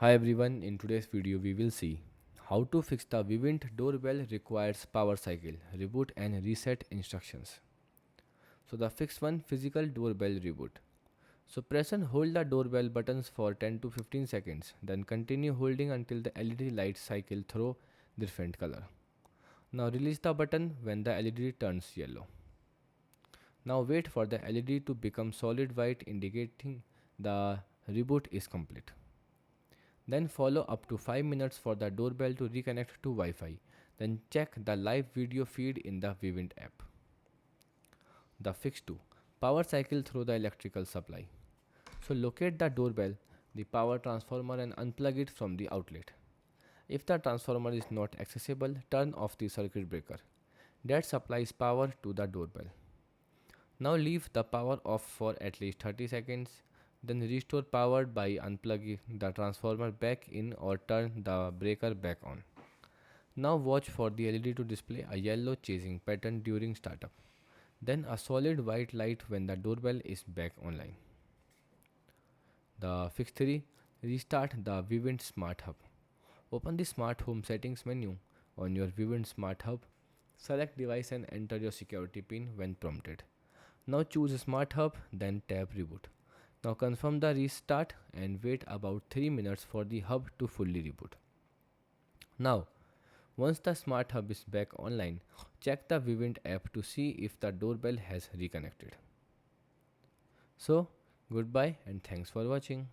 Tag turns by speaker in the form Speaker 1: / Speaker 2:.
Speaker 1: Hi everyone, in today's video we will see how to fix the Vivint doorbell requires power cycle, reboot and reset instructions. So the fix one physical doorbell reboot. So press and hold the doorbell buttons for 10 to 15 seconds, then continue holding until the LED lights cycle through different color. Now release the button when the LED turns yellow. Now wait for the LED to become solid white indicating the reboot is complete. Then follow up to 5 minutes for the doorbell to reconnect to Wi-Fi. Then check the live video feed in the Vivint app. The fix 2. Power cycle through the electrical supply. So locate the doorbell, the power transformer and unplug it from the outlet. If the transformer is not accessible, turn off the circuit breaker. That supplies power to the doorbell. Now leave the power off for at least 30 seconds. Then restore power by unplugging the transformer back in or turn the breaker back on. Now watch for the LED to display a yellow chasing pattern during startup. Then a solid white light when the doorbell is back online. The fix 3. Restart the Vivint Smart Hub. Open the Smart Home settings menu on your Vivint Smart Hub. Select device and enter your security pin when prompted. Now choose Smart Hub, then tap Reboot. Now confirm the restart and wait about 3 minutes for the hub to fully reboot. Now, once the Smart Hub is back online, check the Vivint app to see if the doorbell has reconnected. So, goodbye and thanks for watching.